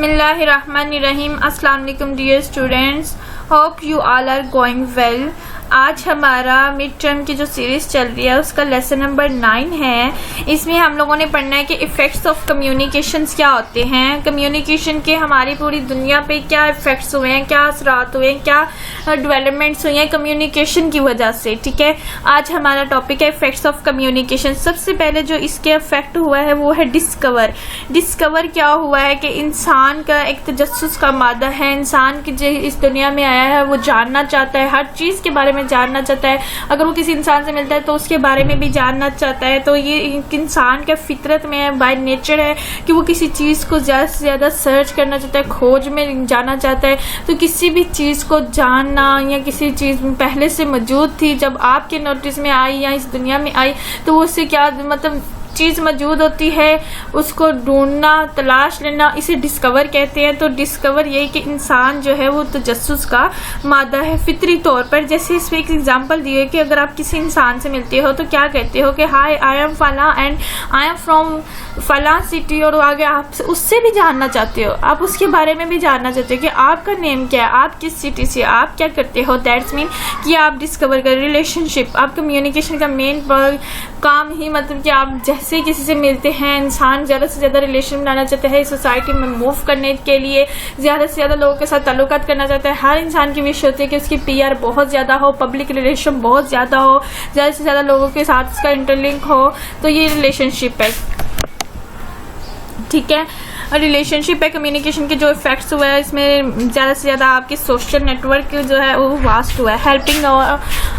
बिस्मिल्लाहिर्रहमानिर्रहीम। अस्सलाम वालेकुम dear students, hope you all are going well. आज हमारा मिड टर्म की जो सीरीज़ चल रही है उसका लेसन नंबर 9 है। इसमें हम लोगों ने पढ़ना है कि इफ़ेक्ट्स ऑफ कम्युनिकेशंस क्या होते हैं, कम्युनिकेशन के हमारी पूरी दुनिया पे क्या इफ़ेक्ट्स हुए हैं, क्या असरात हुए हैं, क्या डेवलपमेंट्स हुई हैं कम्युनिकेशन की वजह से। ठीक है, आज हमारा टॉपिक है इफ़ेक्ट्स ऑफ कम्युनिकेशन। सबसे पहले जो इसके इफ़ेक्ट हुआ है वो है डिस्कवर क्या हुआ है कि इंसान का एक तजस्सुस का मादा है। इंसान की जो इस दुनिया में आया है वो जानना चाहता है, हर चीज़ के बारे में जानना चाहता है। अगर वो किसी इंसान से मिलता है तो उसके बारे में भी जानना चाहता है। तो ये इंसान के फितरत में है, बाय नेचर है कि वो किसी चीज़ को ज़्यादा से ज़्यादा सर्च करना चाहता है, खोज में जाना चाहता है। तो किसी भी चीज़ को जानना या किसी चीज़ पहले से मौजूद थी, जब आपके नोटिस में आई या इस दुनिया में आई तो वो उससे क्या मतलब चीज़ मौजूद होती है, उसको ढूंढना, तलाश लेना, इसे डिस्कवर कहते हैं। तो डिस्कवर यही कि इंसान जो है वो तजस्सुस का मादा है फितरी तौर पर। जैसे इसमें एक एग्जांपल दी है कि अगर आप किसी इंसान से मिलते हो तो क्या कहते हो कि हाय आई एम फला एंड आई एम फ्रॉम फला सिटी, और आगे आप उससे भी जानना चाहते हो, आप उसके बारे में भी जानना चाहते हो कि आपका नेम क्या है, आप किस सिटी से, आप क्या करते हो। दैट्स मीन कि आप डिस्कवर कर रिलेशनशिप। आप कम्युनिकेशन का मेन काम ही मतलब कि आप जैसे किसी से मिलते हैं, इंसान ज़्यादा से ज़्यादा रिलेशन बनाना चाहता है, सोसाइटी में मूव करने के लिए ज़्यादा से ज़्यादा लोगों के साथ ताल्लुकात करना चाहता है। हर इंसान की विश होती है कि उसकी PR बहुत ज़्यादा हो, पब्लिक रिलेशन बहुत ज़्यादा हो, ज़्यादा से ज़्यादा लोगों के साथ उसका इंटरलिंक हो। तो ये रिलेशनशिप है। ठीक है, रिलेशनशिप है। कम्युनिकेशन के जो इफेक्ट्स हुए हैं इसमें ज़्यादा से ज़्यादा आपकी सोशल नेटवर्क जो है वो वास्ट हुआ है।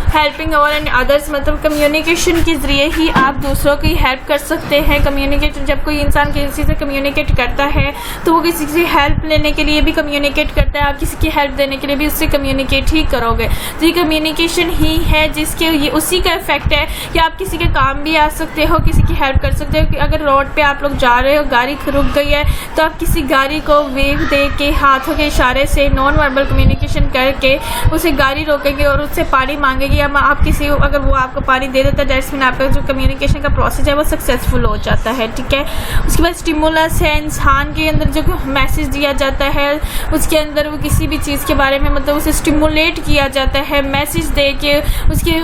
हेल्पिंग और एंड अदर्स, मतलब कम्युनिकेशन के ज़रिए ही आप दूसरों की हेल्प कर सकते हैं। कम्युनिकेट, जब कोई इंसान किसी से कम्युनिकेट करता है तो वो किसी से हेल्प लेने के लिए भी कम्युनिकेट करता है, आप किसी की हेल्प देने के लिए भी उससे कम्युनिकेट ही करोगे। तो ये कम्युनिकेशन ही है जिसके ये उसी का इफेक्ट है कि आप किसी के काम भी आ सकते हो, किसी की हेल्प कर सकते हो। कि अगर रोड पर आप लोग जा रहे हो, गाड़ी रुक गई है तो आप किसी गाड़ी को वेव दे के, हाथों के इशारे से, नॉन वर्बल कम्युनिकेशन करके उसे गाड़ी रोकेंगे और उससे पानी मांगेगी, या आप किसी, अगर वो आपको पानी दे देता है, दैट्स मीन आपका जो कम्युनिकेशन का प्रोसेस है वो सक्सेसफुल हो जाता है। ठीक है, उसके बाद स्टिमुलस है, इंसान के अंदर जो मैसेज दिया जाता है उसके अंदर वो किसी भी चीज़ के बारे में मतलब उसे स्टिमुलेट किया जाता है, मैसेज दे के उसके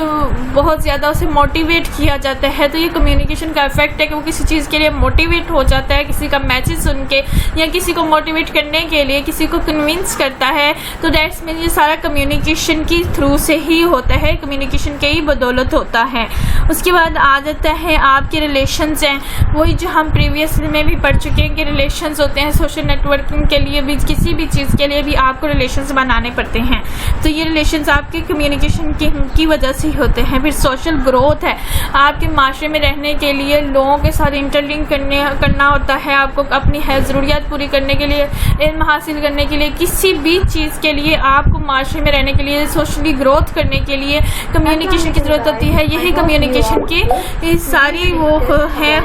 बहुत ज़्यादा उसे मोटिवेट किया जाता है। तो ये कम्युनिकेशन का इफेक्ट है कि वो किसी चीज़ के लिए मोटिवेट हो जाता है, किसी का मैसेज सुन के, या किसी को मोटिवेट करने के लिए किसी को कन्विंस करता है। तो दैट्स मीन ये सारा कम्युनिकेशन की थ्रू से ही होता है, कम्युनिकेशन के ही बदौलत होता है। उसके बाद आ जाता है आपके रिलेशंस हैं, वही जो हम प्रीवियस में भी पढ़ चुके हैं कि रिलेशंस होते हैं। सोशल नेटवर्किंग के लिए भी, किसी भी चीज़ के लिए भी आपको रिलेशंस बनाने पड़ते हैं। तो ये रिलेशंस आपके कम्युनिकेशन की वजह से ही होते हैं। फिर सोशल ग्रोथ है, आपके माशरे में रहने के लिए लोगों के साथ इंटरलिंक करना होता है, आपको अपनी ज़रूरियात पूरी करने के लिए, इल्म हासिल करने के लिए, किसी भी चीज़ के लिए आपको माशरे में रहने के लिए, सोशली ग्रोथ करने के लिए कम्युनिकेशन की ज़रूरत होती है। यही कम्युनिकेशन की सारी वो है,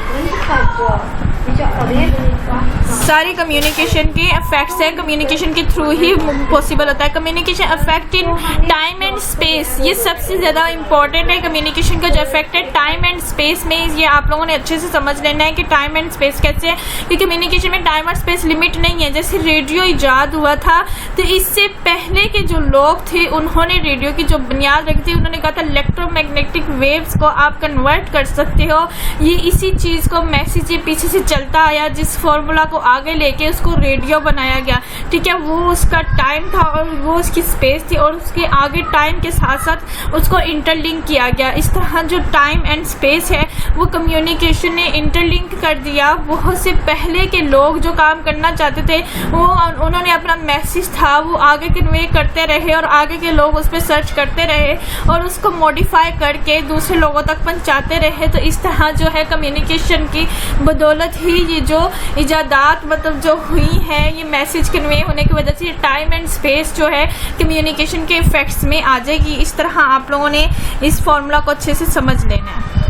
सारी कम्युनिकेशन के इफेक्ट्स हैं, कम्युनिकेशन के थ्रू ही पॉसिबल होता है। Communication effect in time and space, ये सबसे ज़्यादा इंपॉर्टेंट है। कम्युनिकेशन का जो इफेक्ट है टाइम एंड स्पेस में, ये आप लोगों ने अच्छे से समझ लेना है कि टाइम एंड स्पेस कैसे है। कि कम्युनिकेशन में टाइम और स्पेस लिमिट नहीं है। जैसे रेडियो ईजाद हुआ था तो इससे पहले के जो लोग थे उन्होंने रेडियो की जो बुनियाद रखी थी, उन्होंने कहा था इलेक्ट्रोमैग्नेटिक वेव्स को आप कन्वर्ट कर सकते हो। ये इसी चीज़ को मैसेज ये पीछे से चलता आया, जिस फॉर्मूला को आगे लेके उसको रेडियो बनाया गया। ठीक है, वो उसका टाइम था और वो उसकी स्पेस थी, और उसके आगे टाइम के साथ साथ उसको इंटरलिंक किया गया। इस तरह जो टाइम एंड स्पेस है वो कम्युनिकेशन ने इंटरलिंक कर दिया। बहुत से पहले के लोग जो काम करना चाहते थे वो उन्होंने अपना मैसेज था वो आगे कन्वे करते रहे, और आगे के लोग उस पर सर्च करते रहे और उसको मॉडिफाई करके दूसरे लोगों तक पहुंचाते रहे। तो इस तरह जो है कम्युनिकेशन की बदौलत ही ये जो इजादात मतलब जो हुई है, ये मैसेज कन्वे होने की वजह से टाइम एंड स्पेस जो है कम्युनिकेशन के इफेक्ट्स में आ जाएगी। इस तरह आप लोगों ने इस फॉर्मूला को अच्छे से समझ लेना है।